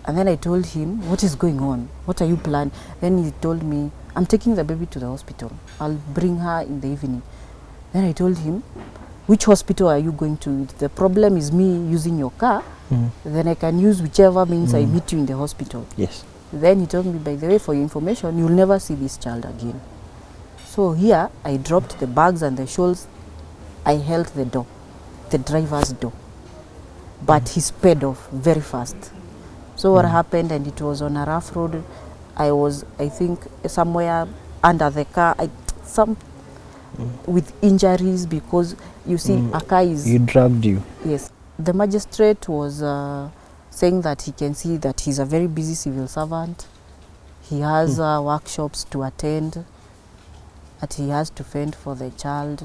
And then I told him, what is going on? What are you planning? Then he told me, I'm taking the baby to the hospital. I'll bring her in the evening. Then I told him, which hospital are you going to? If the problem is me using your car, then I can use whichever means I meet you in the hospital. Yes. Then he told me, by the way, for your information, you'll never see this child again. So here, I dropped the bags and the shawls. I held the door, the driver's door. But he sped off very fast. So what happened, and it was on a rough road. I was, I think, somewhere under the car, with injuries, because you see, a car is... You dragged you. Yes. The magistrate was saying that he can see that he's a very busy civil servant. He has workshops to attend, that he has to fend for the child.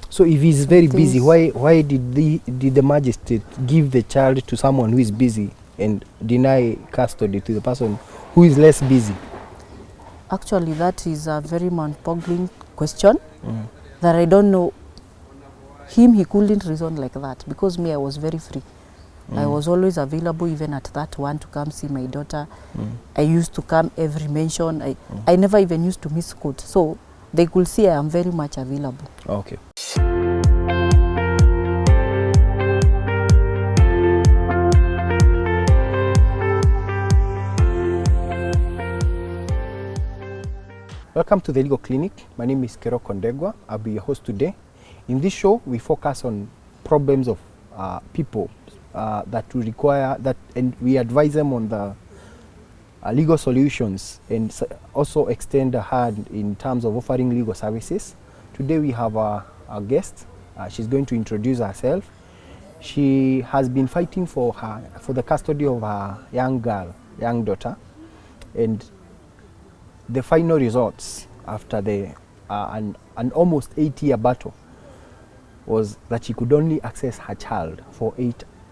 So if he's very busy, why did the magistrate give the child to someone who is busy and deny custody to the person who is less busy? Actually, that is a very mind-boggling question that I don't know. He couldn't reason like that, because me, I was very free. I was always available, even at that one, to come see my daughter. I used to come every mention. I never even used to miss court. So they could see I am very much available. Okay. Welcome to the Legal Clinic. My name is Kero Kondegwa. I'll be your host today. In this show, we focus on problems of people that will require that, and we advise them on the legal solutions, and also extend a hand in terms of offering legal services. Today we have a guest. She's going to introduce herself. She has been fighting for the custody of her young daughter, and the final results after an almost 8-year battle was that she could only access her child for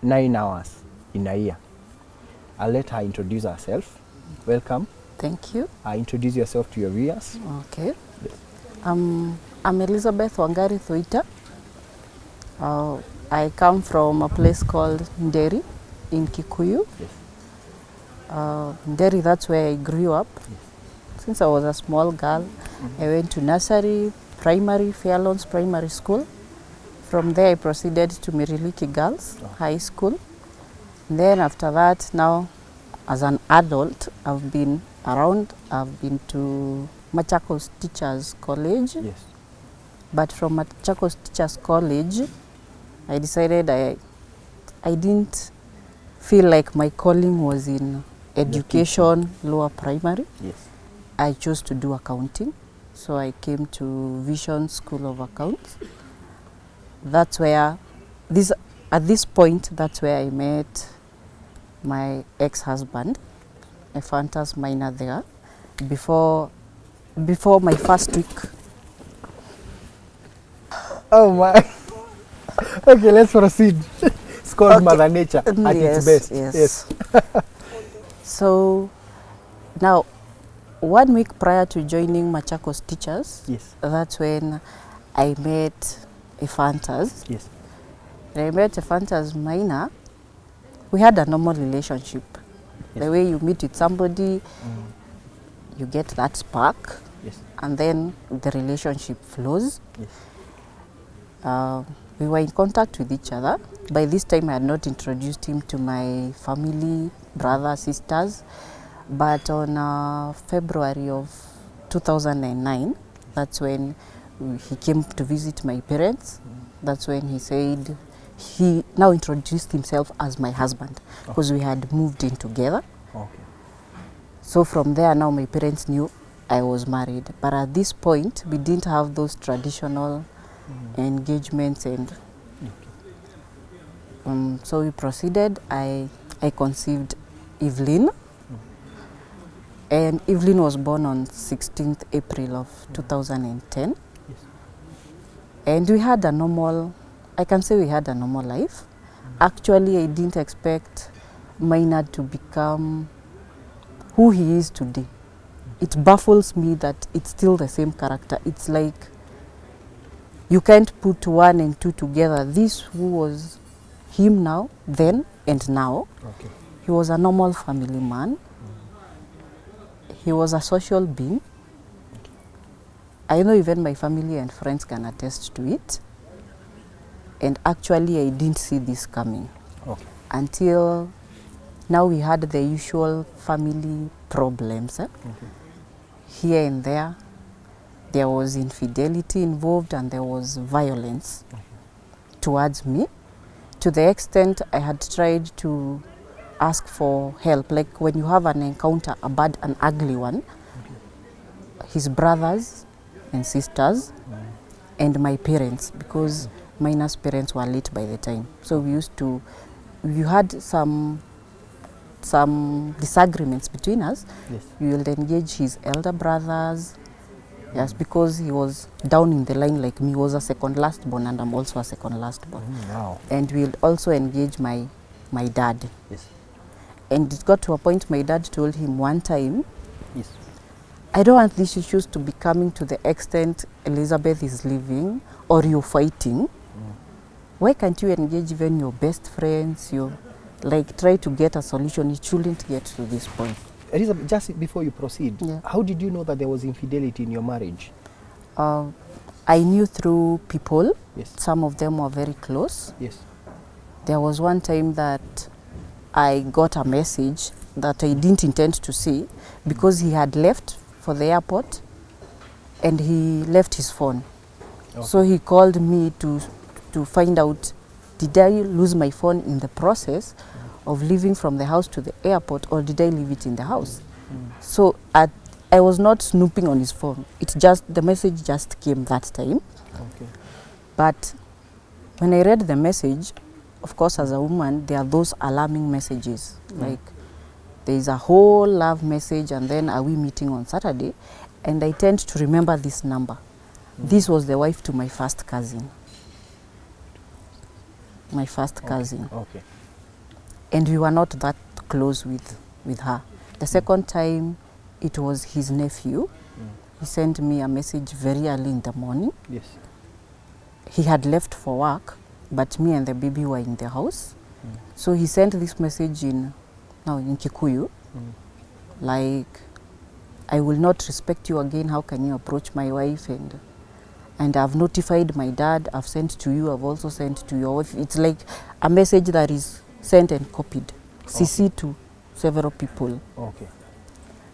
9 hours in a year. I'll let her introduce herself. Welcome. Thank you. Introduce yourself to your viewers. Okay. Yes. I'm Elizabeth Wangari Thuita. I come from a place called Nderi in Kikuyu. Yes. Nderi, that's where I grew up. Yes. Since I was a small girl, I went to nursery, primary, Fairlawns Primary School. From there, I proceeded to Miriliki Girls High School. And then after that, now, as an adult, I've been around. I've been to Machakos Teachers College. Yes. But from Machakos Teachers College, I decided I didn't feel like my calling was in education, lower primary. Yes. I chose to do accounting. So I came to Vision School of Accounts. That's where, at this point, that's where I met my ex-husband. I found us minor there before my first week. Oh my. Okay, let's proceed. It's called Mother Nature at its best. Yes. So now, 1 week prior to joining Machakos Teachers, yes, that's when I met Ephantas. Yes. When I met Ephantas minor, we had a normal relationship. Yes. The way you meet with somebody, you get that spark, yes, and then the relationship flows. Yes. We were in contact with each other. By this time, I had not introduced him to my family, brothers, sisters. But on February of 2009, that's when he came to visit my parents. That's when he said, he now introduced himself as my husband, because we had moved in together. Okay. So from there, now my parents knew I was married. But at this point, we didn't have those traditional engagements, and so we proceeded. I conceived Evelyn. And Evelyn was born on 16th April of 2010. Yes. And we had a normal, I can say we had a normal life. Actually, I didn't expect Maynard to become who he is today. It baffles me that it's still the same character. It's like you can't put 1 and 2 together. This who was him now, then, and now. Okay. He was a normal family man. He was a social being. I know even my family and friends can attest to it. And actually, I didn't see this coming. Okay. Until now we had the usual family problems. Here and there. There was infidelity involved and there was violence towards me, to the extent I had tried to ask for help. Like when you have an encounter, a bad, an ugly one, his brothers and sisters and my parents, because Mina's parents were late by the time. So we used to, you had some disagreements between us, Yes. we will engage his elder brothers. Yes, because he was down in the line like me. He was a second last born and I'm also a second last born. Wow. And we'll also engage my dad. Yes. And it got to a point my dad told him one time, Yes. I don't want these issues to be coming to the extent Elizabeth is leaving or you're fighting. Why can't you engage even your best friends? You like try to get a solution. It shouldn't get to this point. Elizabeth, just before you proceed, Yeah. how did you know that there was infidelity in your marriage? I knew through people. Yes. Some of them were very close. Yes. There was one time that I got a message that I didn't intend to see because he had left for the airport and he left his phone. Okay. So he called me to find out, did I lose my phone in the process of leaving from the house to the airport, or did I leave it in the house? So I was not snooping on his phone. The message just came that time. Okay. But when I read the message, of course, as a woman, there are those alarming messages. Like, there is a whole love message, and then are we meeting on Saturday? And I tend to remember this number. This was the wife to my first cousin. My first cousin. Okay. And we were not that close with her. The second time, it was his nephew. He sent me a message very early in the morning. Yes. He had left for work, but me and the baby were in the house. So he sent this message in Kikuyu, like, I will not respect you again. How can you approach my wife? And I've notified my dad. I've sent to you. I've also sent to your wife. It's like a message that is sent and copied, CC to several people. Okay.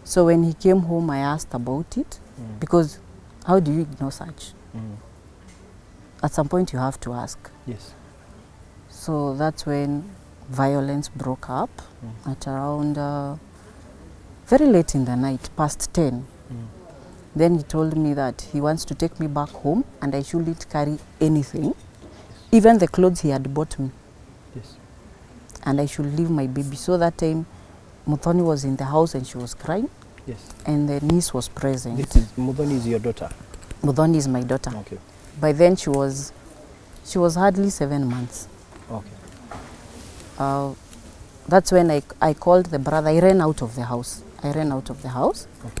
So when he came home, I asked about it, because how do you ignore such? At some point you have to ask. Yes. So that's when violence broke up at around very late in the night, past 10. Then he told me that he wants to take me back home and I shouldn't carry anything, even the clothes he had bought me. Yes. And I should leave my baby. So that time, Muthoni was in the house and she was crying. Yes. And the niece was present. Mudhoni is your daughter? Muthoni is my daughter. Okay. By then she was hardly 7 months. Okay. That's when I called the brother. I ran out of the house.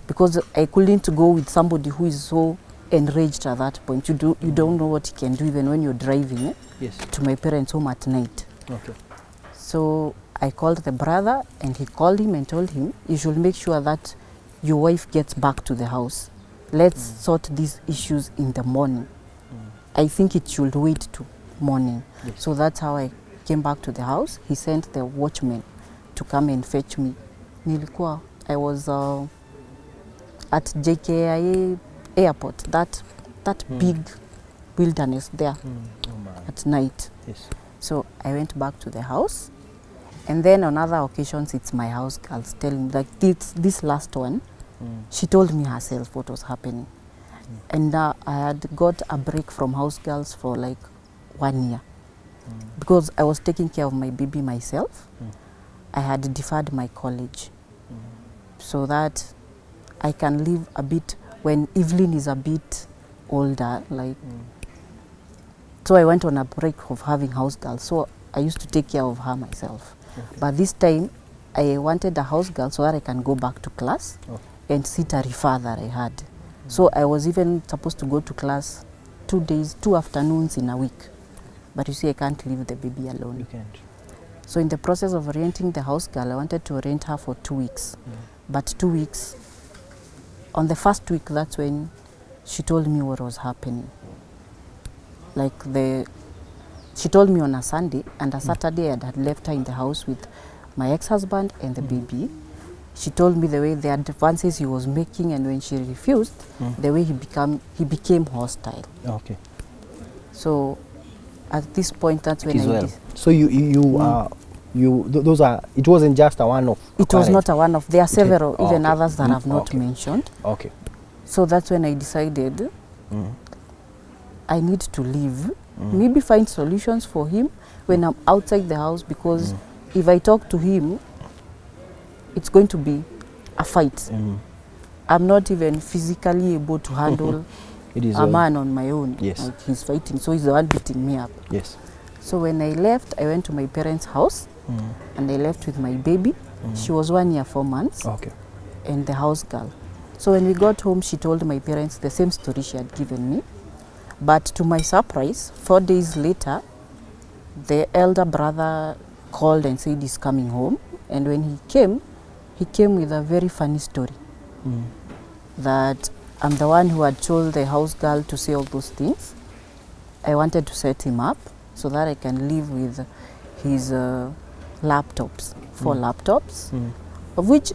Because I couldn't go with somebody who is so enraged at that point. You don't know what he can do even when you're driving Yes. to my parents' home at night. Okay. So I called the brother and he called him and told him, you should make sure that your wife gets back to the house. Let's sort these issues in the morning. I think it should wait to morning. Yes. So that's how I came back to the house. He sent the watchman to come and fetch me. I was at JKIA airport, that big wilderness there at night. Yes. So I went back to the house, and then on other occasions it's my house girls telling, like this last one, she told me herself what was happening. And I had got a break from house girls for like 1 year because I was taking care of my baby myself. I had deferred my college so that I can live a bit when Evelyn is a bit older, like. So I went on a break of having house girls. So I used to take care of her myself. Okay. But this time I wanted a house girl so that I can go back to class and sit a refer that I had. So I was even supposed to go to class 2 afternoons in a week. But you see, I can't leave the baby alone. You can't. So in the process of renting the house girl, I wanted to rent her for 2 weeks. But 2 weeks, on the first week, that's when she told me what was happening. Like she told me on a Sunday, and a Saturday I had left her in the house with my ex-husband and the baby. She told me the way the advances he was making, and when she refused, the way he became hostile. Okay. So at this point, that's when I did. So those are, it wasn't just a one-off? It was not a one-off. There are several, even others that I've not mentioned. Okay. So that's when I decided I need to leave, maybe find solutions for him when I'm outside the house, because if I talk to him, it's going to be a fight. I'm not even physically able to handle a man on my own. Yes. Like he's fighting, so he's the one beating me up. Yes. So when I left, I went to my parents' house, and I left with my baby. She was 1 year, 4 months, and the house girl. So when we got home, she told my parents the same story she had given me. But to my surprise, 4 days later, the elder brother called and said he's coming home. And when he came with a very funny story. That I'm the one who had told the house girl to say all those things. I wanted to set him up so that I can live with his laptops, 4 laptops, of which,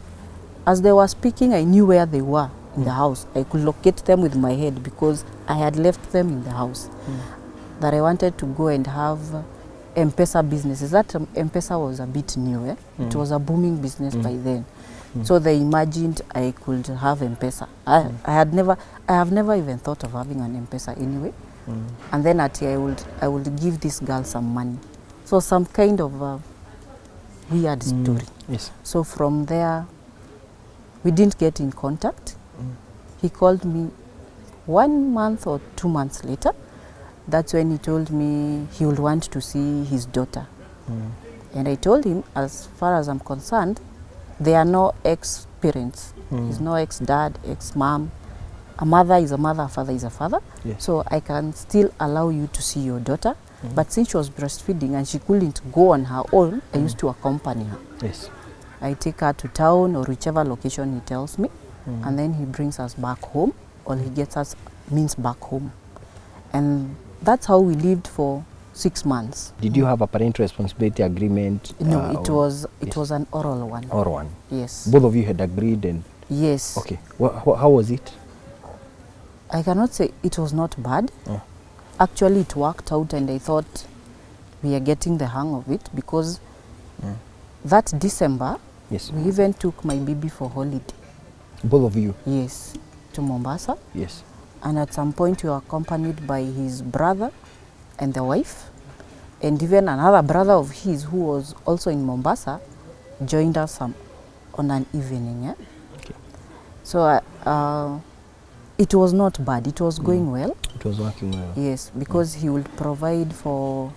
as they were speaking, I knew where they were in the house. I could locate them with my head because I had left them in the house. That I wanted to go and have M-Pesa businesses. That M-Pesa was a bit new. It was a booming business by then. So they imagined I could have M-Pesa. I have never even thought of having an M-Pesa anyway. And then I would give this girl some money. So some kind of weird story. Yes. So from there, we didn't get in contact. He called me 1 month or 2 months later. That's when he told me he would want to see his daughter. And I told him, as far as I'm concerned, there are no ex-parents. There's no ex-dad, ex-mom. A mother is a mother, a father is a father. Yes. So I can still allow you to see your daughter. But since she was breastfeeding and she couldn't go on her own, I used to accompany her. Yes. I take her to town or whichever location he tells me, and then he brings us back home, or he gets us means back home. And that's how we lived for 6 months. Did you have a parental responsibility agreement? No, it was an oral one. Oral one. Yes. Both of you had agreed, and yes. Okay. How was it? I cannot say it was not bad. Actually, it worked out, and I thought we are getting the hang of it, because that December, we even took my baby for holiday. Both of you? Yes, to Mombasa. Yes. And at some point, we were accompanied by his brother and the wife, and even another brother of his who was also in Mombasa joined us on an evening. Okay. So it was not bad. It was going well. It was working well. Yes, because he would provide for,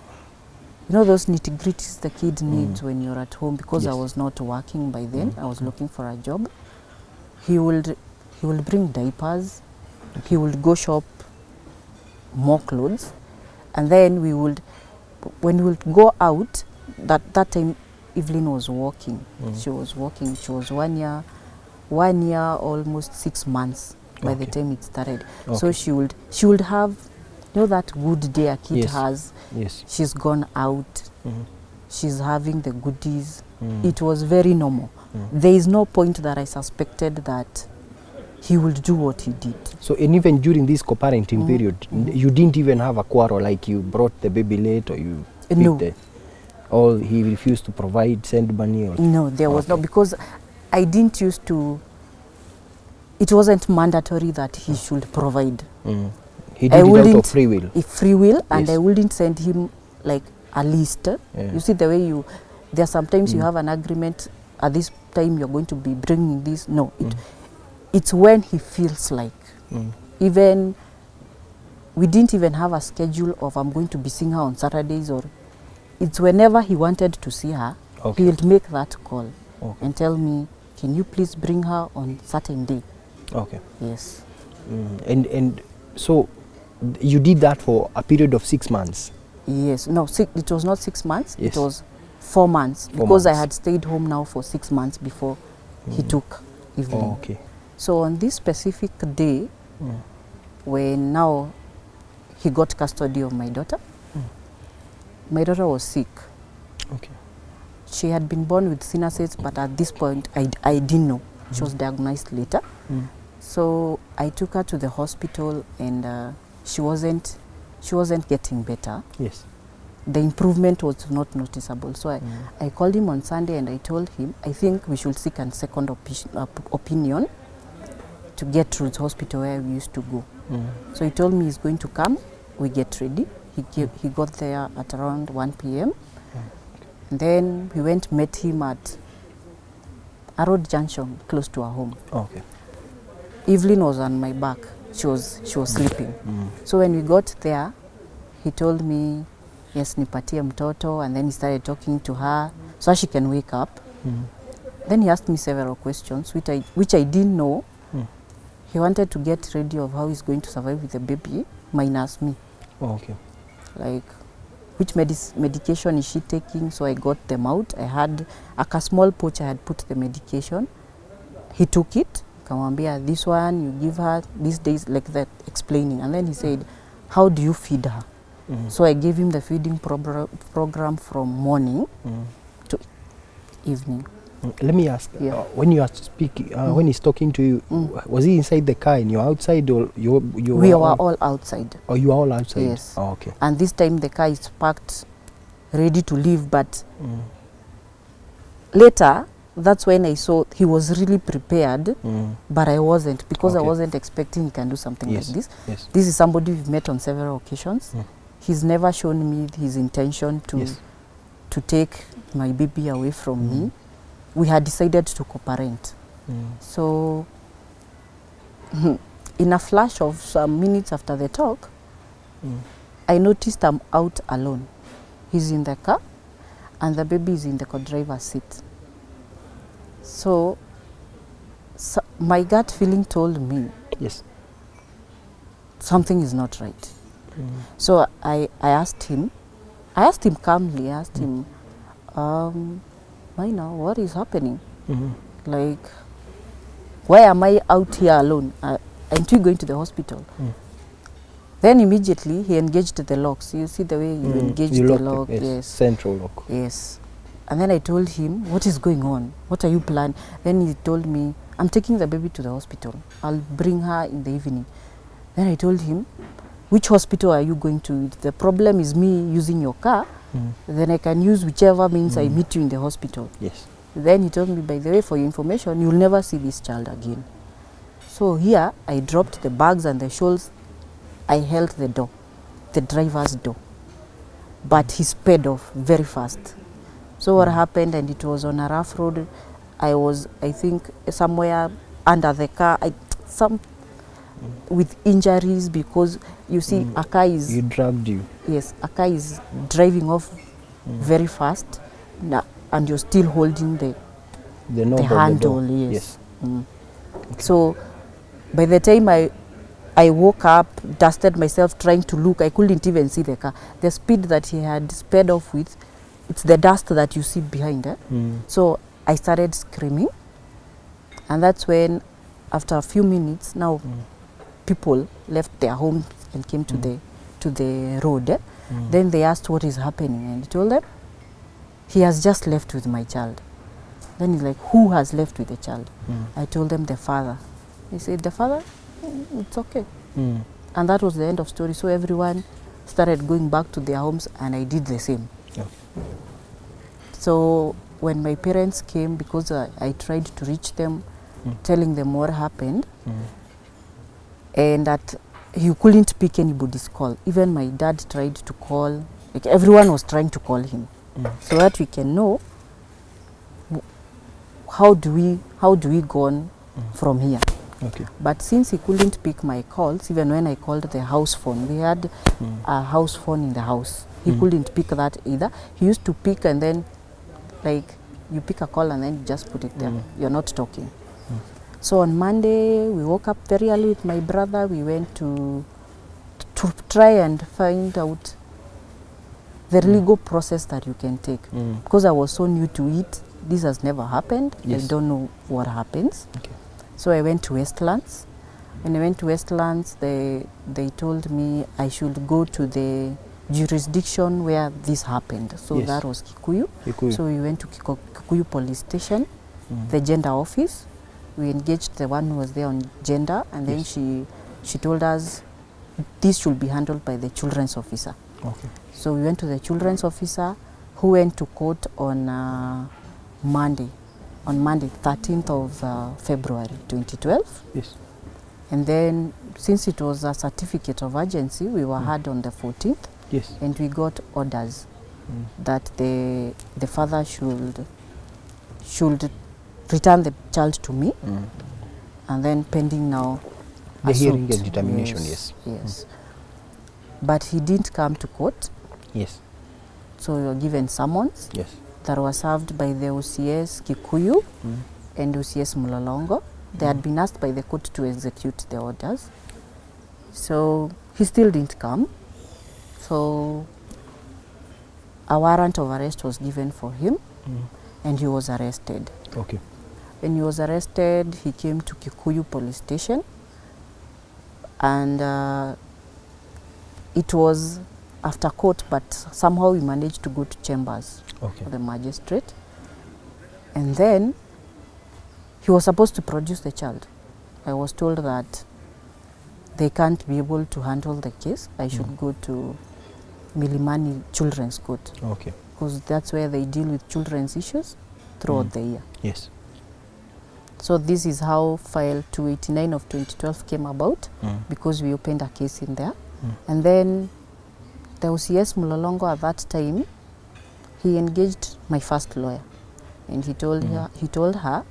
those nitty-gritties the kid needs when you're at home. Because I was not working by then, I was looking for a job. He would bring diapers. He would go shop more clothes, and then when we would go out, that time Evelyn was walking. She was walking. She was 1 year, almost 6 months by the time it started. So she would have, that good day a kid has. Yes. She's gone out. She's having the goodies. It was very normal. There is no point that I suspected that he would do what he did. So, and even during this co-parenting period, you didn't even have a quarrel, like you brought the baby late, or you or he refused to provide, send money? Or no, there was no, because I didn't used to, it wasn't mandatory that he should provide. He did it out of free will? Free will, and I wouldn't send him like a list. You see the way there are sometimes you have an agreement, at this time you're going to be bringing this. No, it's when he feels like. Even, we didn't even have a schedule of I'm going to be seeing her on Saturdays, or it's whenever he wanted to see her, he would make that call and tell me, can you please bring her on certain day? Okay. Yes. And so you did that for a period of 6 months? Yes. No, it was not 6 months. It was 4 months, 4 because I months. had stayed home now for 6 months before he took evening. Oh, okay. So on this specific day, when now he got custody of my daughter, my daughter was sick. Okay. She had been born with sinuses, but at this point I didn't know. She was diagnosed later. So I took her to the hospital, and she wasn't getting better. Yes. The improvement was not noticeable. So I called him on Sunday and I told him, I think we should seek a second opinion to get to the hospital where we used to go. So he told me he's going to come, we get ready. He got there at around 1 p.m. And then we went met him at a road junction close to our home. Okay. Evelyn was on my back. She was sleeping. So when we got there, he told me, yes, nipatie mtoto, and then he started talking to her so she can wake up. Then he asked me several questions, which I didn't know. He wanted to get ready of how he's going to survive with the baby, minus me. Oh, okay. Like, which medication is she taking? So I got them out. I had a small pouch, I had put the medication. He took it. Kamwambia, this one you give her these days, like that, explaining. And then he said, how do you feed her? So I gave him the feeding program from morning to evening. Let me ask, when you are speaking, when he's talking to you, was he inside the car and you're outside, or you we were all outside. Oh, you are all outside? Yes. Oh, okay. And this time the car is parked, ready to leave, but later, that's when I saw he was really prepared, but I wasn't, because I wasn't expecting he can do something like this. Yes. This is somebody we've met on several occasions. He's never shown me his intention to take my baby away from me. We had decided to co-parent. So in a flash of some minutes after the talk, I noticed I'm out alone. He's in the car and the baby is in the co-driver's seat. So my gut feeling told me, yes, something is not right. So I asked him calmly, I asked him, Maina, what is happening? Like, why am I out here alone? Aren't you going to the hospital? Then immediately he engaged the locks. You see the way you engage the lock? Yes. Central lock. Yes. And then I told him, what is going on? What are you planning? Then he told me, I'm taking the baby to the hospital. I'll bring her in the evening. Then I told him, which hospital are you going to? If the problem is me using your car, then I can use whichever means I meet you in the hospital. Yes. Then he told me, by the way, for your information, you'll never see this child again. So here, I dropped the bags and the shawls. I held the door, the driver's door. But he sped off very fast. So what happened, and it was on a rough road. I was, I think, somewhere under the car, with injuries, because you see, a car is... You dragged you. Yes, a car is driving off very fast, and you're still holding the handle. Yes. Okay. So by the time I woke up, dusted myself, trying to look, I couldn't even see the car. The speed that he had sped off with, it's the dust that you see behind it. So I started screaming, and that's when, after a few minutes, now people left their homes and came to the road. Then they asked what is happening, and I told them, he has just left with my child. Then he's like, who has left with the child? I told them, the father. He said, the father? It's okay. And that was the end of story. So everyone started going back to their homes, and I did the same. Yeah. So when my parents came, because I tried to reach them, telling them what happened, and that he couldn't pick anybody's call. Even my dad tried to call, like everyone was trying to call him, so that we can know how do we go on from here. Okay. But since he couldn't pick my calls, even when I called the house phone, we had a house phone in the house. He couldn't pick that either. He used to pick, and then, like, you pick a call and then you just put it there. You're not talking. So on Monday, we woke up very early with my brother. We went to try and find out the legal process that you can take. Because I was so new to it, this has never happened. Yes. I don't know what happens. Okay. So I went to Westlands. When I went to Westlands, they told me I should go to the jurisdiction where this happened. So Yes. that was Kikuyu. Kikuyu. So we went to Kikuyu police station, the gender office. We engaged the one who was there on gender, and then Yes. she told us this should be handled by the children's officer. Okay. So we went to the children's officer, who went to court on Monday, 13th of February 2012. Yes. And then, since it was a certificate of urgency, we were heard on the 14th, Yes. and we got orders that the father should return the child to me, and then pending now The hearing assault. and determination, yes. Yes. But he didn't come to court, Yes. so we were given summons Yes. that was served by the OCS Kikuyu and OCS Mulolongo. They had been asked by the court to execute the orders. So he still didn't come. So a warrant of arrest was given for him, and he was arrested. Okay. When he was arrested, he came to Kikuyu police station, and it was after court, but somehow we managed to go to chambers Okay. for the magistrate. And then he was supposed to produce the child. I was told that they can't be able to handle the case. I should go to Milimani Children's Court, Okay. because that's where they deal with children's issues throughout the year. Yes. So this is how file 289 of 2012 came about, because we opened a case in there. And then the OCS Mulolongo at that time, he engaged my first lawyer, and he told her,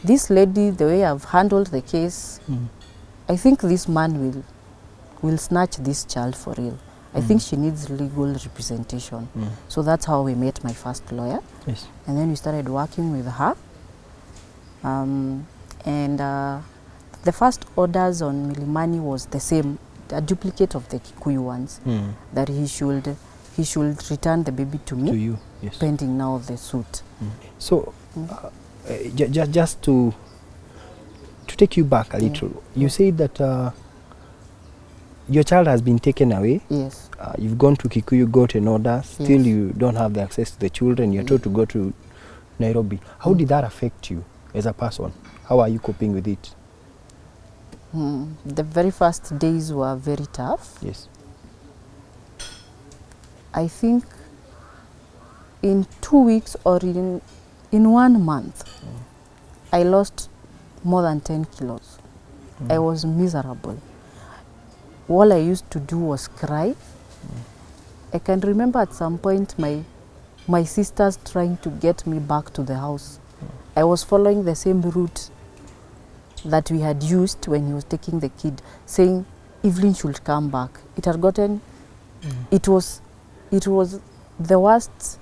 this lady, the way I've handled the case, I think this man will snatch this child for real. I think she needs legal representation. So that's how we met my first lawyer. Yes. And then we started working with her. The first orders on Milimani was the same, a duplicate of the Kikuyu ones, that he should return the baby to me, To you. Yes. pending now the suit. So, just to take you back a little, you said that your child has been taken away. Yes. You've gone to Kikuyu, got an order. Still, you don't have the access to the children. You're told to go to Nairobi. How did that affect you as a person? How are you coping with it? The very first days were very tough. Yes. I think in 2 weeks or in 1 month, I lost more than 10 kilos. I was miserable. All I used to do was cry. I can remember at some point my sisters trying to get me back to the house. I was following the same route that we had used when he was taking the kid, saying Evelyn should come back. It had gotten, it was the worst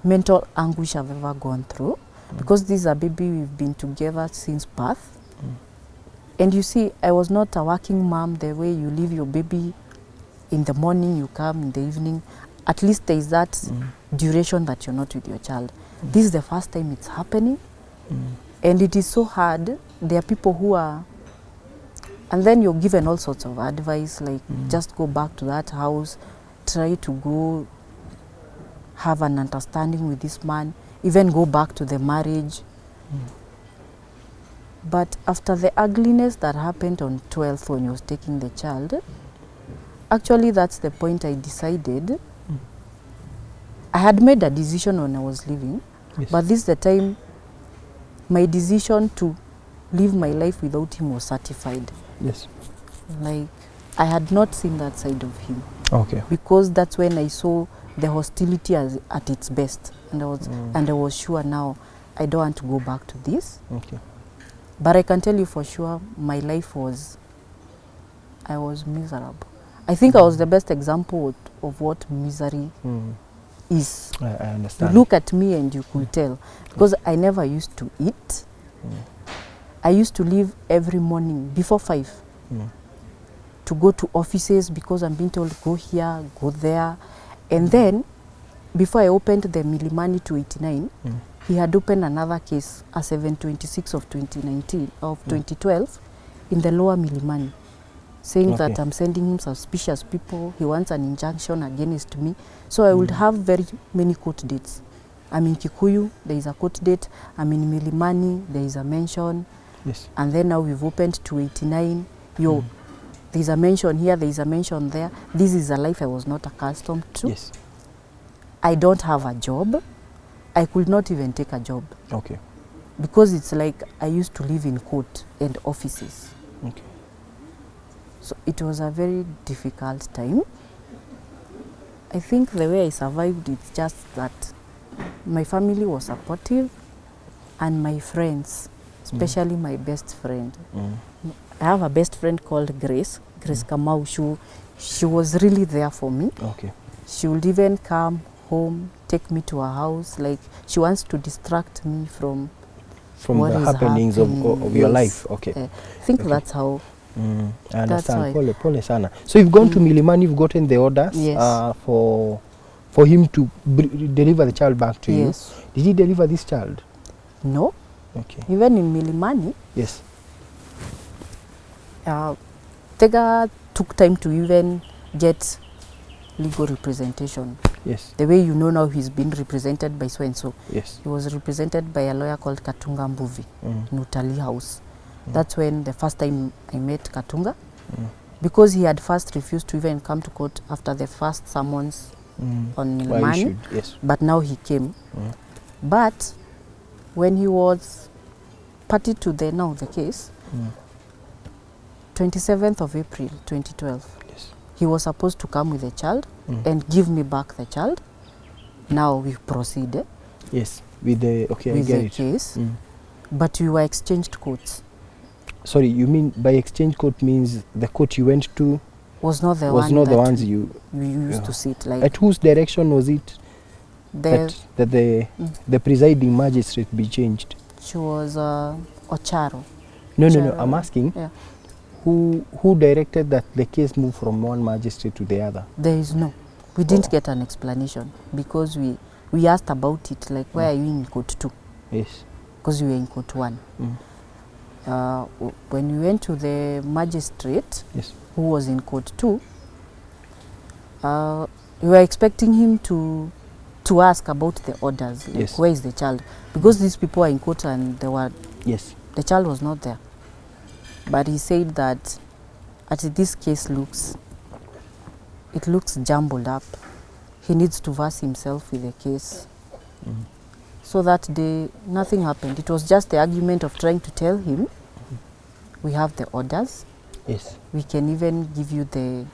mental anguish I've ever gone through, because this is a baby we've been together since birth. And you see, I was not a working mom the way you leave your baby in the morning, you come in the evening. At least there is that duration that you're not with your child. This is the first time it's happening. And it is so hard. There are people who are, and then you're given all sorts of advice, like just go back to that house, try to go have an understanding with this man, even go back to the marriage. But after the ugliness that happened on 12th when he was taking the child, actually that's the point I decided. I had made a decision when I was leaving, but this is the time my decision to live my life without him was certified. Yes. Like, I had not seen that side of him. Okay. Because that's when I saw the hostility at its best. And I was sure now I don't want to go back to this. Okay. But I can tell you for sure, my life I was miserable. I think I was the best example of what misery is. I understand. You look at me and you could tell, because I never used to eat. I used to leave every morning before 5 to go to offices, because I'm being told go here, go there. And then, before I opened the Milimani 289, he had opened another case, a 726 of 2012, in the lower Milimani, saying that I'm sending him suspicious people. He wants an injunction against me. So I would have very many court dates. I'm in Kikuyu, there is a court date. I'm in Milimani, there is a mention. Yes. And then now we've opened 289. There's a mention here, there is a mention there. This is a life I was not accustomed to. Yes. I don't have a job. I could not even take a job. Okay. Because it's like I used to live in court and offices. Okay. So it was a very difficult time. I think the way I survived, it's just that my family was supportive and my friends, especially my best friend. I have a best friend called Grace Kamau. She was really there for me. Okay. She would even come home, take me to her house. Like, she wants to distract me from what the is happenings of your life. Okay. I think that's how. I understand. Pole sana. So you've gone to Milimani, you've gotten the orders for him to deliver the child back to you. Did he deliver this child? No. Okay. Even in Milimani, yes. Tega took time to even get legal representation. Yes. The way you know now he's been represented by so and so. Yes. He was represented by a lawyer called Katunga Mbuvi in Utali House. That's when the first time I met Katunga, because he had first refused to even come to court after the first summons on Milimani. Yes. But now he came. But when he was party to the case, 27th of April 2012, yes, he was supposed to come with the child and give me back the child. Now we proceeded. Yes, with the case, but we were exchanged courts. Sorry, you mean by exchange court means the court you went to was not the ones you used to sit like. At whose direction was it that the presiding magistrate be changed? She was Ocharo. No, I'm asking who directed that the case move from one magistrate to the other? There is no. We didn't get an explanation because we asked about it, like, why are you in court 2? Yes. Because we were in court 1. When we went to the magistrate, who was in court 2, we were expecting him to ask about the orders, like, where is the child? Because these people are in court and the child was not there. But he said that this case looks jumbled up. He needs to verse himself with the case. So that day, nothing happened. It was just the argument of trying to tell him, we have the orders. Yes. We can even give you the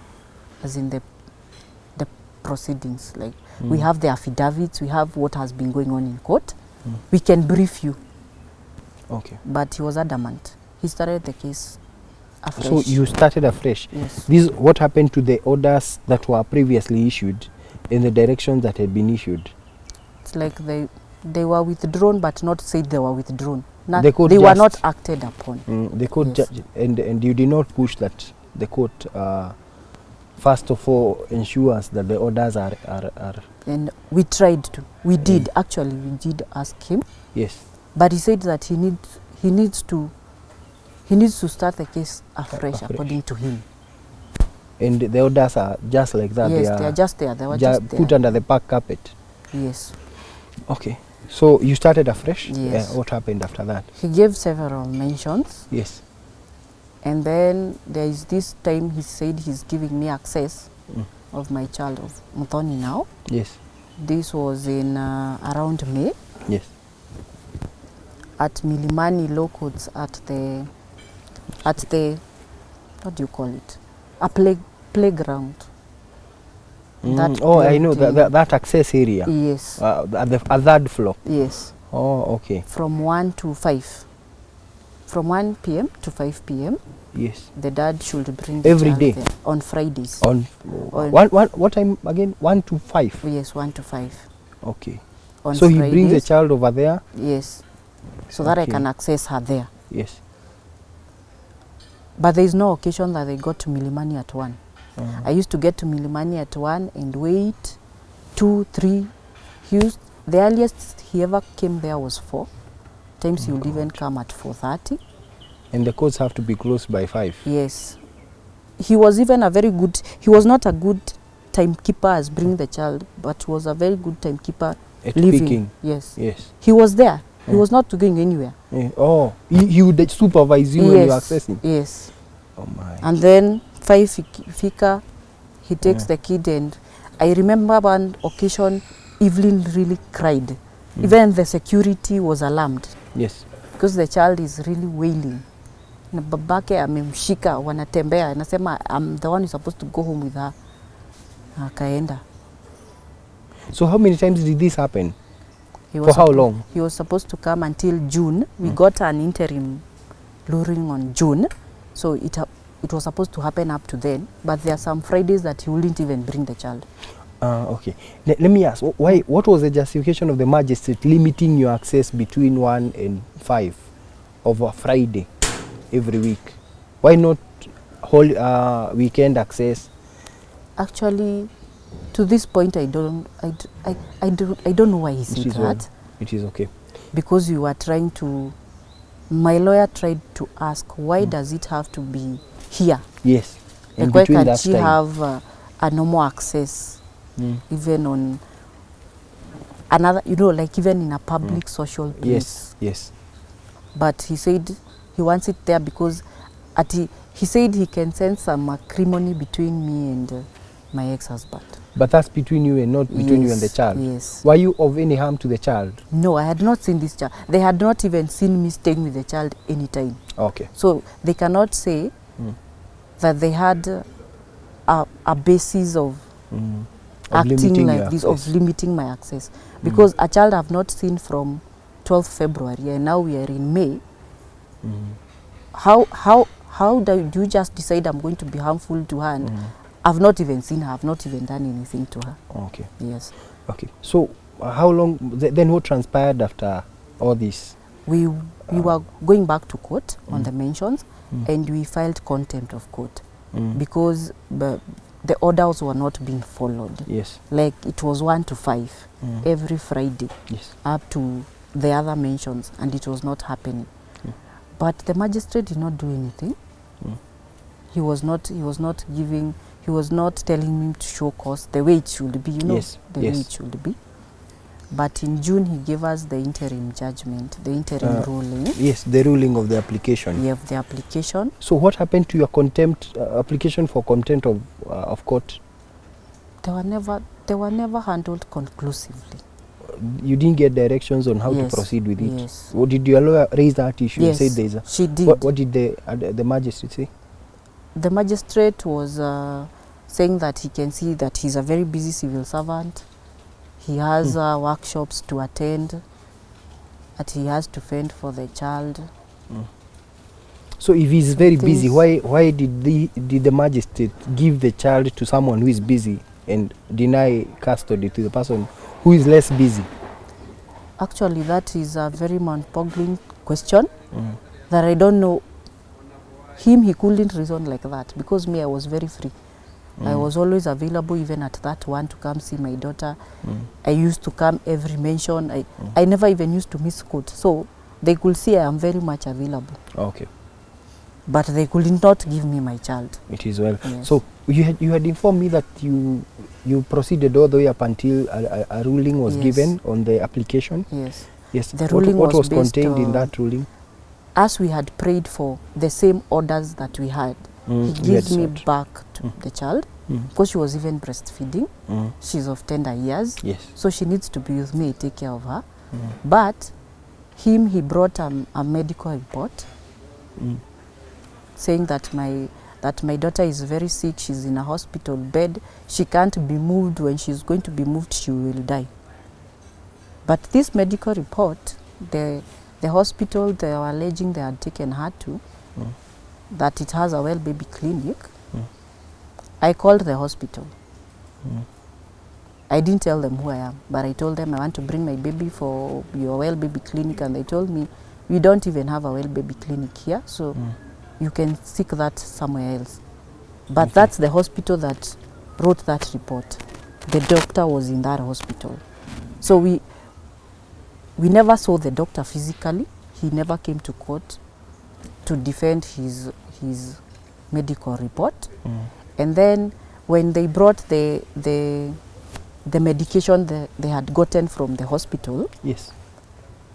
proceedings. Like, we have the affidavits, we have what has been going on in court. We can brief you. Okay. But he was adamant. He started the case afresh. So you started afresh? Yes. This is what happened to the orders that were previously issued in the directions that had been issued? It's like they were withdrawn, but not said they were withdrawn. They were not acted upon. The court and you did not push that the court first of all ensures that the orders are. And we tried to. We did actually. We did ask him. Yes. But he said that he needs to start the case afresh according to him. And the orders are just like that. Yes, they are just there. They were just there. Put under the back carpet. Yes. Okay. So you started afresh? Yes. What happened after that? He gave several mentions. Yes. And then there is this time he said he's giving me access of my child, of Muthoni now. Yes. This was in around May. Yes. At Milimani Law Courts at the what do you call it? A playground. I know that access area. Yes. At the third floor. Yes. Oh, okay. From 1 to 5. From 1 p.m. to 5 p.m. Yes. The dad should bring the every child day there on Fridays. What time again? 1 to 5. Yes, 1 to 5. Okay. On so Fridays, he brings the child over there. Yes. So that I can access her there. Yes. But there is no occasion that they got to Milimani at 1. I used to get to Milimani at 1 and wait 2, 3. The earliest he ever came there was 4. Times he would even come at 4:30. And the courts have to be closed by 5. Yes. He was even a very good, he was not a good timekeeper as bringing the child, but was a very good timekeeper At living. picking. Yes. Yes. He was there. He was not going anywhere. Oh, he would supervise you when you are accessing. Yes. Oh my. And then 5 fika, he takes the kid, and I remember one occasion Evelyn really cried. Even the security was alarmed. Yes. Because the child is really wailing. Na babake amemshika, wanatembea, anasema I'm the one who's supposed to go home with her. Akaenda. So how many times did this happen? For how long? He was supposed to come until June. We got an interim luring on June. So it was supposed to happen up to then. But there are some Fridays that he wouldn't even bring the child. Okay. Let me ask, what was the justification of the magistrate limiting your access between 1 and 5 of a Friday every week? Why not whole weekend access? Actually, to this point, I don't know why he said that. Well. It is okay. Because we were trying to, my lawyer tried to ask, why does it have to be here? Yes. Like, why can't she have a normal access, even on another, like even in a public social place? Yes, yes. But he said he wants it there because he said he can sense some acrimony between me and my ex-husband. But that's between you and not between you and the child? Yes. Were you of any harm to the child? No, I had not seen this child. They had not even seen me staying with the child anytime. Okay. So they cannot say that they had a basis of acting like this, of limiting my access. Because a child I've not seen from 12th February and now we are in May. How do you just decide I'm going to be harmful to her? And I've not even seen her. I've not even done anything to her. Okay. Yes. Okay. So how long, then what transpired after all this? We were going back to court on the mentions and we filed contempt of court because the orders were not being followed. Yes. Like it was 1 to 5 every Friday. Yes. Up to the other mentions, and it was not happening. But the magistrate did not do anything. He was not telling me to show cause the way it should be, the way it should be. But in June, he gave us the interim judgment, the interim ruling. Yes, the ruling of the application. Yeah, of the application. So what happened to your contempt application for contempt of court? They were never handled conclusively. You didn't get directions on how to proceed with it? Yes. What did your lawyer raise that issue? Yes, she did. What did the magistrate say? The magistrate was saying that he can see that he's a very busy civil servant. He has workshops to attend, that he has to fend for the child. So if he's very busy, why did the magistrate give the child to someone who is busy and deny custody to the person who is less busy? Actually, that is a very mind-boggling question that I don't know. He couldn't reason like that because me, I was very free. I was always available even at that one to come see my daughter. I used to come every mention. I never even used to miss court. So they could see I am very much available. Okay. But they could not give me my child. It is well. Yes. So you had informed me that you proceeded all the way up until a ruling was given on the application. Yes. Yes. The ruling what was based contained in that ruling? As we had prayed for the same orders that we had, he gives me back to the child because she was even breastfeeding. She's of tender years. Yes. So she needs to be with me, take care of her. But he brought a medical report saying that my daughter is very sick. She's in a hospital bed. She can't be moved. When she's going to be moved, she will die. But this medical report, the hospital they were alleging they had taken her to, that it has a well baby clinic. I called the hospital. I didn't tell them who I am, but I told them I want to bring my baby for your well baby clinic, and they told me we don't even have a well baby clinic here, so you can seek that somewhere else. But that's the hospital that wrote that report. the doctor was in that hospital. So we never saw the doctor physically. He never came to court to defend his medical report. And then when they brought the medication they had gotten from the hospital, Yes.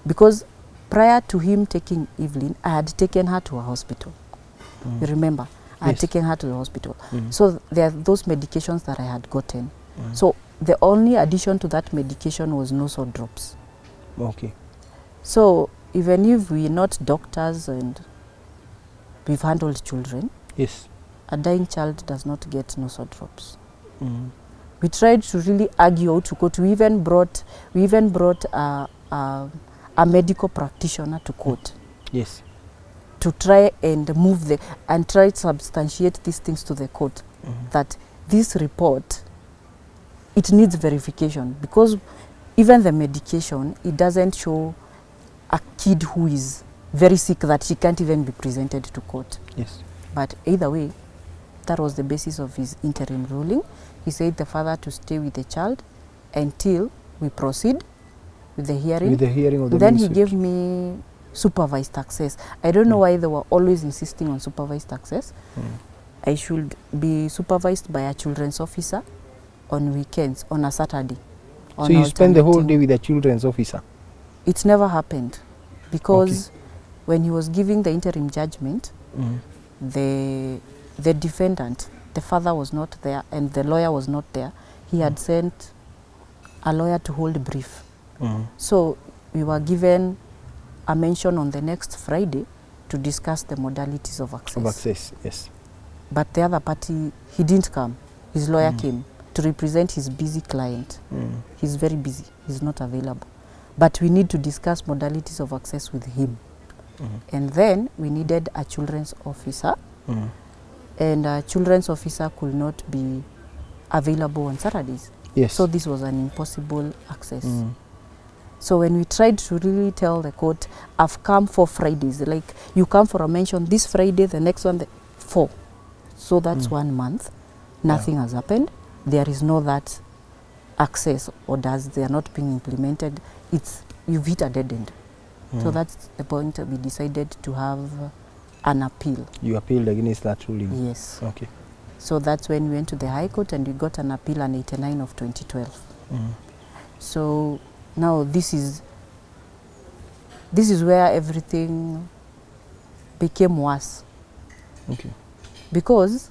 because prior to him taking Evelyn, I had taken her to a hospital. You remember? I had Yes. taken her to the hospital. So there are those medications that I had gotten. So the only addition to that medication was nasal drops. Okay. So even if we're not doctors and we've handled children, Yes. a dying child does not get nasal drops. We tried to really argue to court. We even brought a medical practitioner to court Yes. to try and try to substantiate these things to the court, that this report, it needs verification, because even the medication, it doesn't show a kid who is very sick that she can't even be presented to court. Yes. But either way, that was the basis of his interim ruling. He said the father to stay with the child until we proceed with the hearing. With the hearing of the Then he ministry. gave me supervised access. I don't know why they were always insisting on supervised access. I should be supervised by a children's officer on weekends, on a Saturday. So you spend the whole day with the children's officer? It never happened, because when he was giving the interim judgment, the defendant, the father was not there and the lawyer was not there. He had sent a lawyer to hold brief. So we were given a mention on the next Friday to discuss the modalities of access. Of access, yes. But the other party, he didn't come. His lawyer came to represent his busy client. He's very busy. He's not available. But we need to discuss modalities of access with him. And then we needed a children's officer. And a children's officer could not be available on Saturdays. Yes. So this was an impossible access. So when we tried to really tell the court, I've come for Fridays, like you come for a mention this Friday, the next one, 4. So that's 1 month. Nothing has happened. There is no that access orders, they are not being implemented. You've hit a dead end. So that's the point that we decided to have an appeal. You appealed against that ruling? Yes. Okay. So that's when we went to the High Court and we got an appeal on 89 of 2012. So now this is where everything became worse. Okay. Because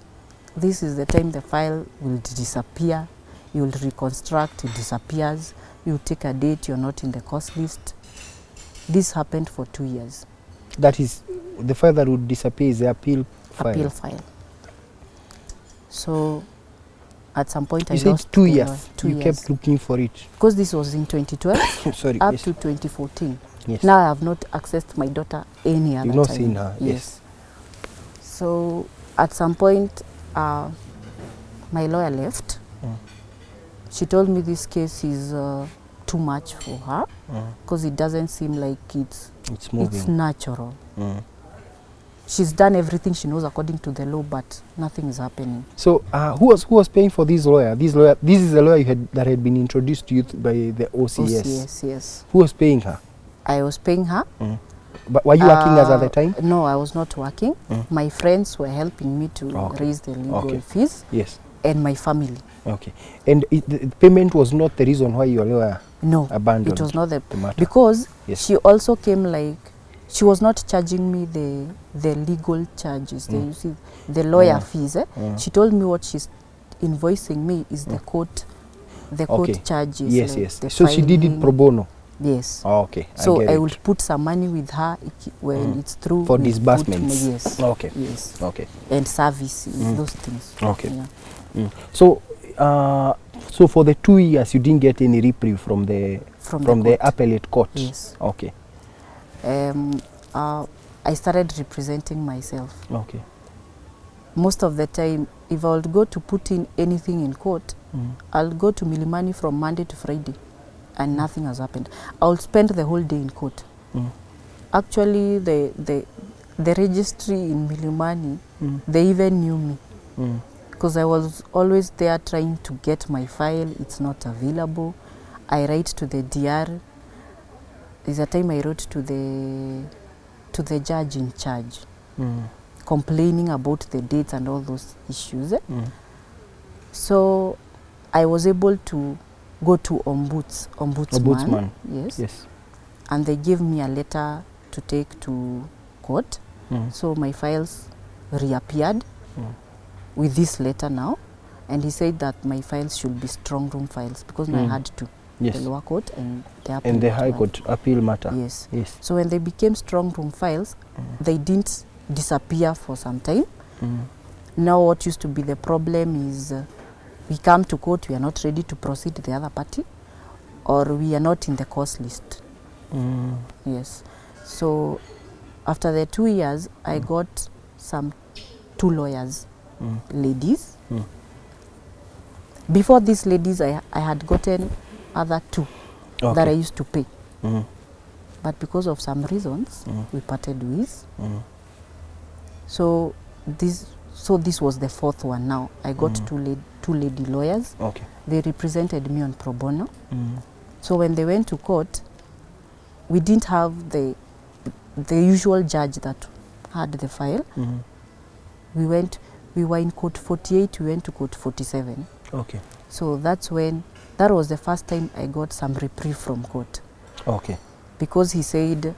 this is the time the file will disappear, you will reconstruct, it disappears, you take a date, you're not in the course list. This happened for 2 years. That is, the file that would disappear is the appeal file? Appeal file. So at some point you I said lost 2 the years. lawyer. 2 you years. kept looking for it. Because this was in 2012 Sorry. up yes. to 2014. Yes. Now I have not accessed my daughter any other You've not time. seen her. Yes. So at some point, my lawyer left. She told me this case is too much for her because it doesn't seem like it's moving. It's natural. She's done everything she knows according to the law, but nothing is happening. So who was paying for this lawyer? This is the lawyer that had been introduced to you by the OCS. OCS, yes. Who was paying her? I was paying her. But were you working as at the time? No, I was not working. My friends were helping me to raise the legal fees. Yes. And my family. Okay. And the payment was not the reason why your lawyer abandoned it was not the matter? Because she also came like, she was not charging me the legal charges, you see, the lawyer fees. She told me what she's invoicing me is the court charges. Yes, like yes. the So she did it pro bono? Yes. Oh, okay. So I will put some money with her when it's through. For disbursements? Yes. Okay. Yes. Okay. And services, those things. Okay. Yeah. So, so for the 2 years you didn't get any reprieve from the appellate court? Yes. Okay. I started representing myself. Okay. Most of the time, if I would go to put in anything in court, I'll go to Milimani from Monday to Friday, and nothing has happened. I'll spend the whole day in court. Actually, the registry in Milimani, they even knew me. because I was always there trying to get my file. It's not available. I write to the DR. There's a time I wrote to the judge in charge, complaining about the dates and all those issues. So I was able to go to ombudsman. Yes. And they gave me a letter to take to court. So my files reappeared with this letter now, and he said that my files should be strong room files because I had to. The lower court and the high court appeal matter. Yes. So when they became strong room files, they didn't disappear for some time. Now what used to be the problem is we come to court, we are not ready to proceed the other party, or we are not in the course list. Yes. So after the 2 years, I got some 2 lawyers, ladies. Before these ladies, I had gotten other 2 that I used to pay. But because of some reasons, we parted ways. So this was the 4th one now. I got 2 lady lawyers. They represented me on pro bono. So when they went to court, we didn't have the usual judge that had the file. We were in court 48, we went to court 47. So that was the first time I got some reprieve from court. Because he said,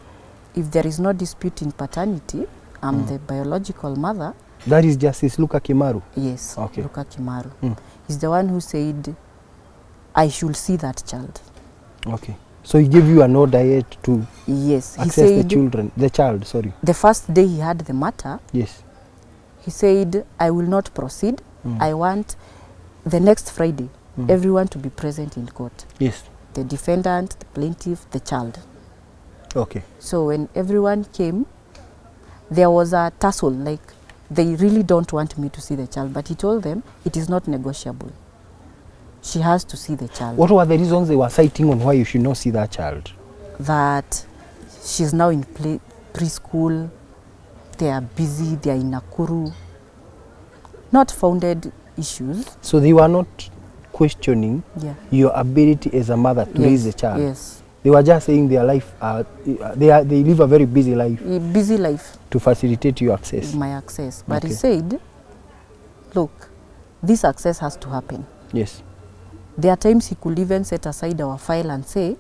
if there is no dispute in paternity, I'm the biological mother. That is Justice Luka Kimaru? Yes, Luka Kimaru. He's the one who said I should see that child. So he gave you an order yet to access he said the child, sorry. The first day he had the matter, he said, I will not proceed. I want the next Friday everyone to be present in court. The defendant, the plaintiff, the child. So when everyone came, there was a tussle, like they really don't want me to see the child, but he told them it is not negotiable. She has to see the child. What were the reasons they were citing on why you should not see that child? That she's now in preschool, they are busy, they are in Nakuru. Not founded issues. So they were not questioning your ability as a mother to raise a child. They were just saying their life, they live a very busy life. To facilitate your access. My access. But he said, look, this access has to happen. There are times he could even set aside our file and say,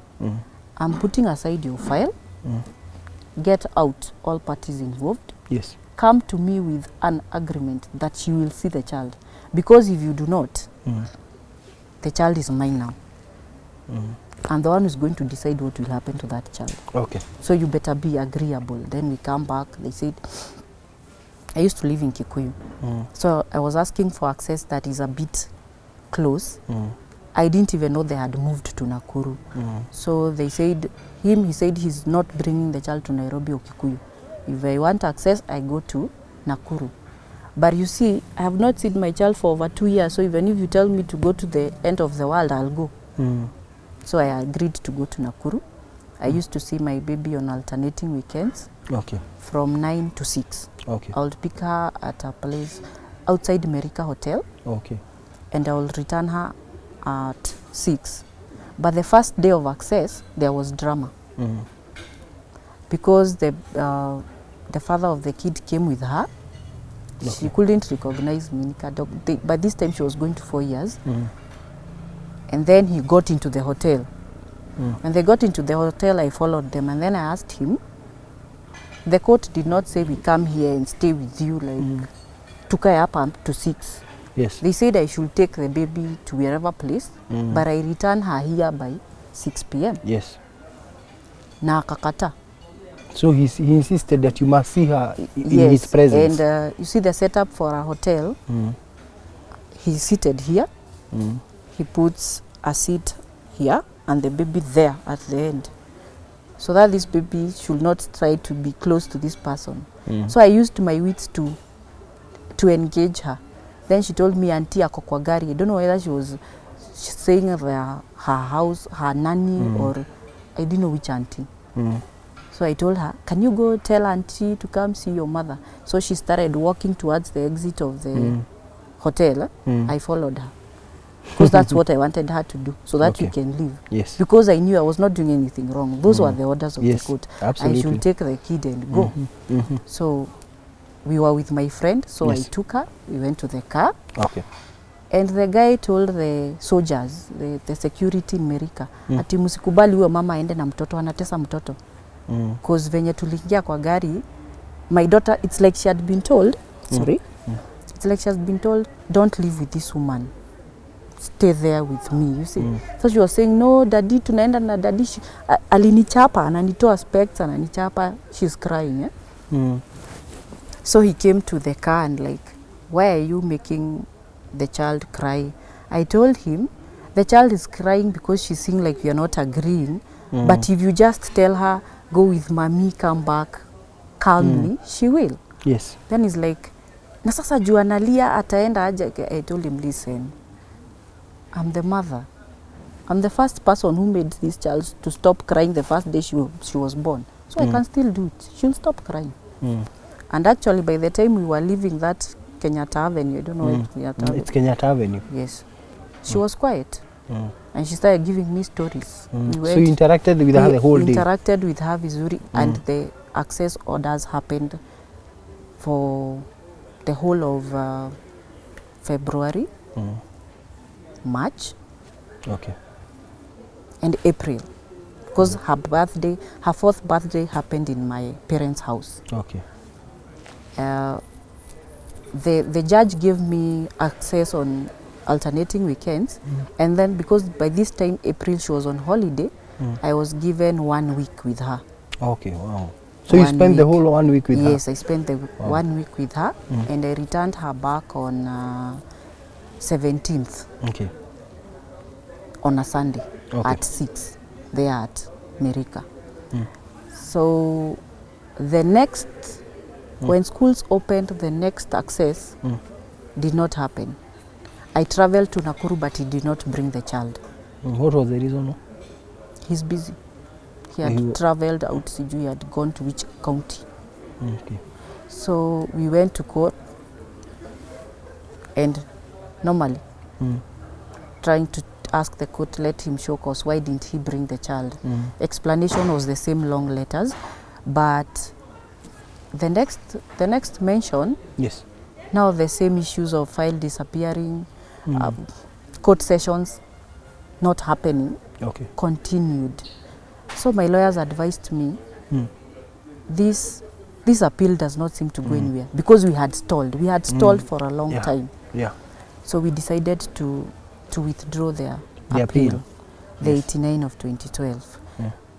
I'm putting aside your file, get out all parties involved, come to me with an agreement that you will see the child. Because if you do not, the child is mine now. And the one who's going to decide what will happen to that child. So you better be agreeable. Then we come back, they said, I used to live in Kikuyu. So I was asking for access that is a bit close. I didn't even know they had moved to Nakuru. So they said, he said he's not bringing the child to Nairobi or Kikuyu. If I want access, I go to Nakuru. But you see, I have not seen my child for over 2 years, so even if you tell me to go to the end of the world, I'll go. So I agreed to go to Nakuru. I used to see my baby on alternating weekends from 9 to 6. I would pick her at a place outside America Hotel, and I will return her at 6. But the first day of access, there was drama. Because the father of the kid came with her. She couldn't recognize me. By this time, she was going to 4 years. And then he got into the hotel. When they got into the hotel, I followed them. And then I asked him, the court did not say we come here and stay with you, like, tukae up to 6. They said I should take the baby to wherever place, but I return her here by 6 p.m. Na akakata. So he insisted that you must see her in his presence. And you see the setup for a hotel, he's seated here, he puts a seat here and the baby there at the end, so that this baby should not try to be close to this person. So I used my wits to engage her. Then she told me, Auntie ako kwa gari. I don't know whether she was saying her house, her nanny, or I didn't know which auntie. So I told her, can you go tell Auntie to come see your mother? So she started walking towards the exit of the hotel, I followed her. Because that's what I wanted her to do, so that we can leave. Yes. Because I knew I was not doing anything wrong. Those were the orders of the court. Absolutely. I should take the kid and go. So we were with my friend, so I took her. We went to the car. Okay. And the guy told the soldiers, the security in America, ati msikubali huyo mama aende na mtoto, anatesa mtoto. Because venye tuliingia kwa gari, my daughter, it's like she had been told, it's like she has been told, don't live with this woman. Stay there with me, you see. So she was saying, no, daddy, tunaenda na daddy. Alinichapa, ananitoa specs, ananichapa. She's crying, So he came to the car and like, why are you making the child cry? I told him, the child is crying because she's seeing like you're not agreeing. But if you just tell her, go with mommy, come back calmly, she will. Yes. Then he's like, na sasa juu analia ataenda aje. I told him, listen, I'm the mother. I'm the first person who made this child to stop crying the first day she was born. So I can still do it. She'll stop crying. And actually, by the time we were leaving that Kenyatta Avenue, I don't know if Kenyatta Avenue. It's Kenyatta Avenue. Yes. She was quiet. And she started giving me stories. So you interacted with her the whole day? We interacted with her vizuri, and the access orders happened for the whole of February, March, and April. Because her birthday, her 4th birthday happened in my parents' house. Okay. The judge gave me access on alternating weekends, and then because by this time April she was on holiday, I was given 1 week with her. Okay, wow. So you spent the whole 1 week with her? Yes, I spent the 1 week with her, and I returned her back on 17th. Okay. On a Sunday at 6 there at America. So the next, when schools opened, the next access did not happen. I traveled to Nakuru, but he did not bring the child. What was the reason? He's busy. He had traveled out, he had gone to which county. Okay. So we went to court, and normally trying to ask the court, let him show cause, why didn't he bring the child? Explanation was the same long letters, but the next mention, now the same issues of file disappearing, court sessions not happening, continued. So my lawyers advised me, this appeal does not seem to go anywhere, because we had stalled. We had stalled for a long time. So we decided to withdraw the appeal, the 89 of 2012.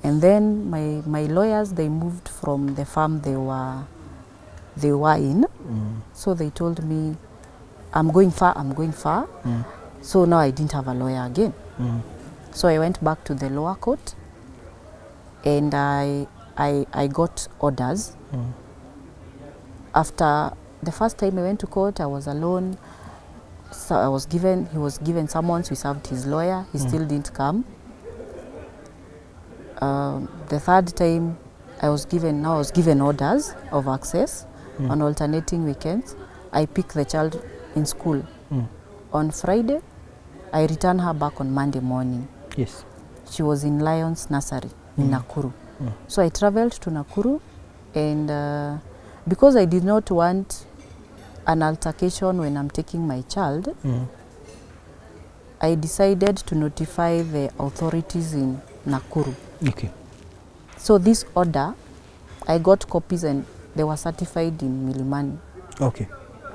And then my lawyers, they moved from the farm they were in. So they told me, I'm going far. So now I didn't have a lawyer again. So I went back to the lower court, and I got orders. After the first time I went to court, I was alone. So he was given summons. We served his lawyer. He still didn't come. The third time I was given orders of access on alternating weekends. I picked the child in school on Friday. I returned her back on Monday morning. Yes. She was in Lions Nursery in Nakuru. So I traveled to Nakuru, and because I did not want an altercation when I'm taking my child, I decided to notify the authorities in Nakuru. Okay. So this order, I got copies and they were certified in Milimani. Okay.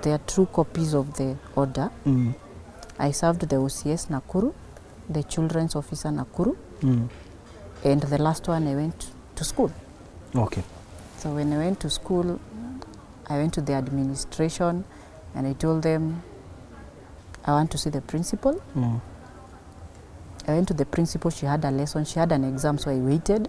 They are true copies of the order. I served the OCS Nakuru, the children's officer Nakuru, and the last one I went to school. Okay. So when I went to school, I went to the administration and I told them I want to see the principal. I went to the principal, she had a lesson, she had an exam, so I waited.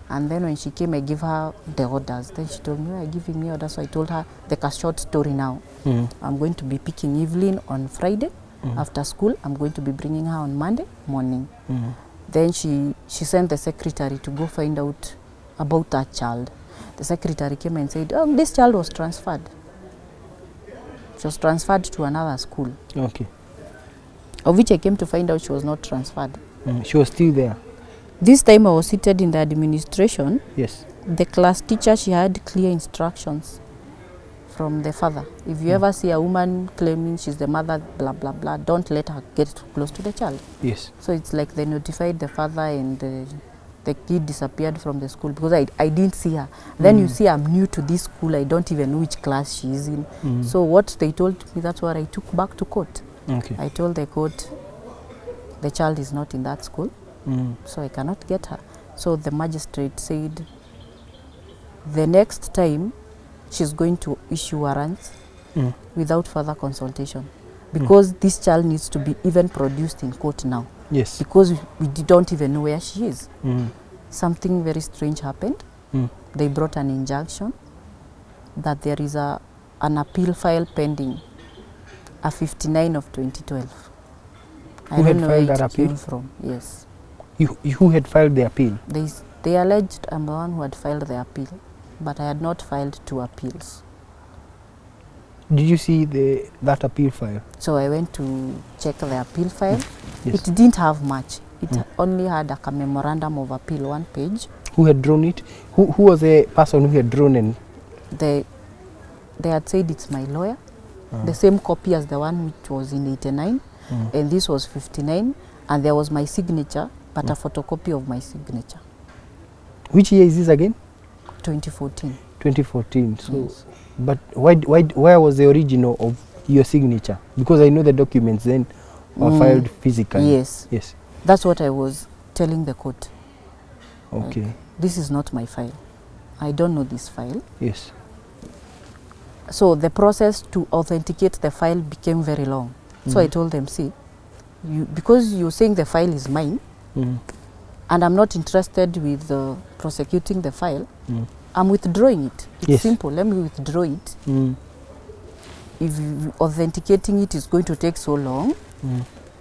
And then when she came, I gave her the orders. Then she told me, you are giving me orders. So I told her, like a short story now. I'm going to be picking Evelyn on Friday after school. I'm going to be bringing her on Monday morning. Then she sent the secretary to go find out about that child. The secretary came and said, this child was transferred. She was transferred to another school, Okay. of which I came to find out she was not transferred. She was still there. This time I was seated in the administration. Yes. The class teacher, she had clear instructions from the father. If you ever see a woman claiming she's the mother, blah, blah, blah, don't let her get too close to the child. Yes. So it's like they notified the father, and the kid disappeared from the school because I didn't see her. Then you see I'm new to this school. I don't even know which class she is in. So what they told me, that's what I took back to court. Okay. I told the court, the child is not in that school, so I cannot get her. So the magistrate said the next time she's going to issue warrants without further consultation, because this child needs to be even produced in court now. Yes. Because we don't even know where she is. Something very strange happened. They brought an injunction that there is an appeal file pending, a 59 of 2012. Who had filed that appeal? Came from. Yes. Who had filed the appeal? They alleged I'm the one who had filed the appeal, but I had not filed 2 appeals. Did you see that appeal file? So I went to check the appeal file. Yes. It didn't have much. It only had a memorandum of appeal, 1 page. Who had drawn it? Who was the person who had drawn it? They had said it's my lawyer. The same copy as the one which was in 89, and this was 59, and there was my signature, but a photocopy of my signature. Which year is this again? 2014. 2014. So, Yes. but where was the original of your signature? Because I know the documents then were filed physically. Yes. Yes. That's what I was telling the court. Okay. Like, this is not my file. I don't know this file. Yes. So the process to authenticate the file became very long. So I told them, see, because you're saying the file is mine, and I'm not interested with prosecuting the file, I'm withdrawing it. It's Yes. simple. Let me withdraw it. If authenticating it is going to take so long,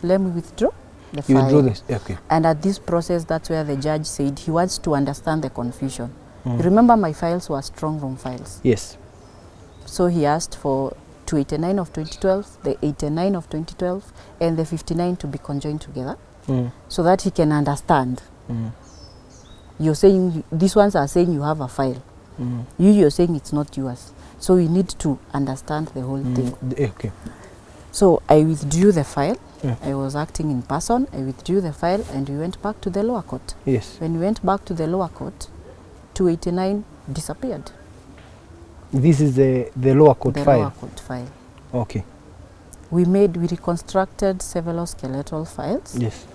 let me withdraw the You file. withdraw this. Okay. And at this process, that's where the judge said he wants to understand the confusion. You remember my files were strong room files. Yes. So he asked for 289 of 2012, the 89 of 2012, and the 59 to be conjoined together, so that he can understand. You're saying, these ones are saying you have a file. You're saying it's not yours. So we need to understand the whole thing. Okay. So I withdrew the file. I was acting in person. I withdrew the file, and we went back to the lower court. Yes. When we went back to the lower court, 289 disappeared. This is the lower court The file. lower court file. Okay. We reconstructed several skeletal files. Yes.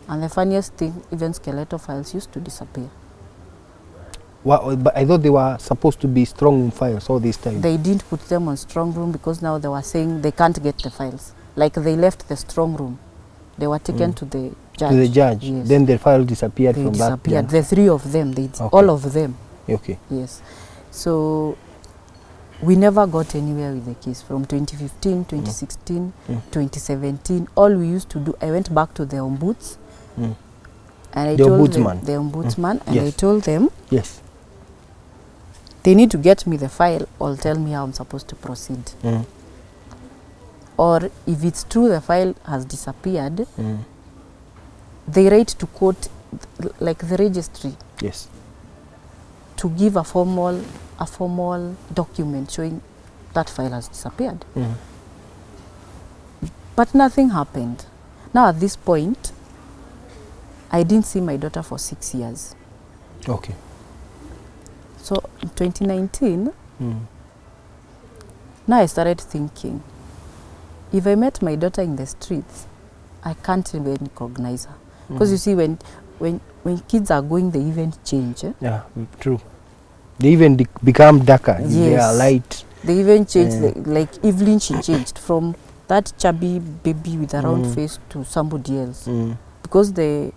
And the funniest thing, even skeletal files used to disappear. Well, but I thought they were supposed to be strong room files all this time. They didn't put them on strong room because now they were saying they can't get the files. Like they left the strong room. They were taken to the judge. To the judge. Yes. Then the file disappeared They from disappeared. that. The 3 of them, Okay. all of them. Okay. Yes. So we never got anywhere with the case from 2015, 2016, 2017. All we used to do, I went back to the ombuds, and I The told ombudsman. the ombudsman, and I Yes. told them Yes. they need to get me the file or tell me how I'm supposed to proceed. Or if it's true the file has disappeared, they write to court, like the registry, Yes. to give a formal document showing that file has disappeared. But nothing happened. Now at this point, I didn't see my daughter for 6 years. Okay. So in 2019, now I started thinking, if I met my daughter in the streets, I can't even recognize her. Because you see, when kids are going, they even change. Yeah, true. They even become darker. Yes. They are light. They even change, like Evelyn, she changed from that chubby baby with a round face to somebody else. Because the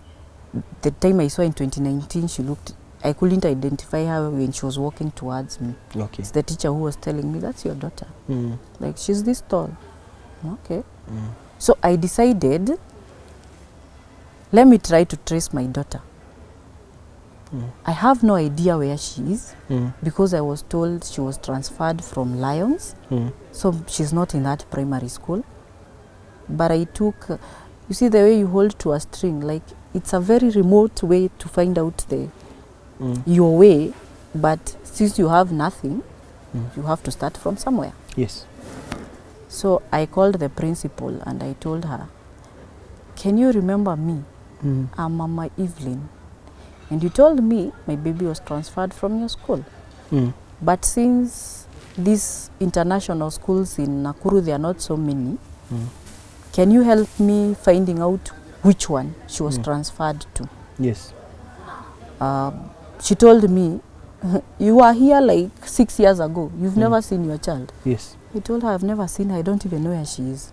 time I saw in 2019, she looked, I couldn't identify her when she was walking towards me. Okay. It's the teacher who was telling me, that's your daughter. Like, she's this tall. Okay. So I decided, let me try to trace my daughter. I have no idea where she is because I was told she was transferred from Lions, so she's not in that primary school. But I took, you see the way you hold to a string, like it's a very remote way to find out your way, but since you have nothing, you have to start from somewhere. Yes. So I called the principal and I told her, can you remember me? I'm Mama Evelyn. And you told me my baby was transferred from your school. But since these international schools in Nakuru, there are not so many, can you help me finding out which one she was transferred to? Yes. She told me, you were here like 6 years ago. You've never seen your child. Yes. I told her, I've never seen her. I don't even know where she is.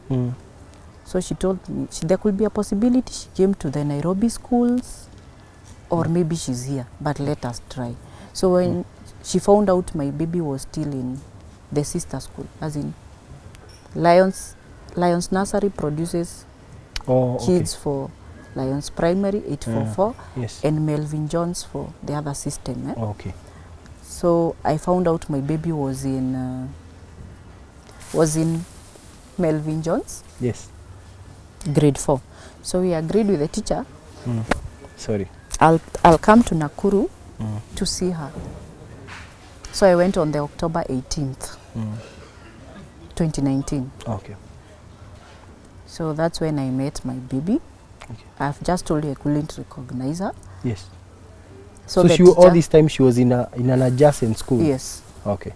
So she told me there could be a possibility she came to the Nairobi schools, or maybe she's here, but let us try. So when she found out my baby was still in the sister school, as in Lions Nursery produces kids for Lions Primary 844 and Melvin Jones for the other system. Okay. So I found out my baby was in Melvin Jones. Yes. Grade 4. So we agreed with the teacher. Sorry. I'll come to Nakuru to see her. So I went on the October 18th, 2019. Okay. So that's when I met my baby. Okay. I've just told you I couldn't recognize her. Yes. So she all this time she was in an adjacent school? Yes. Okay.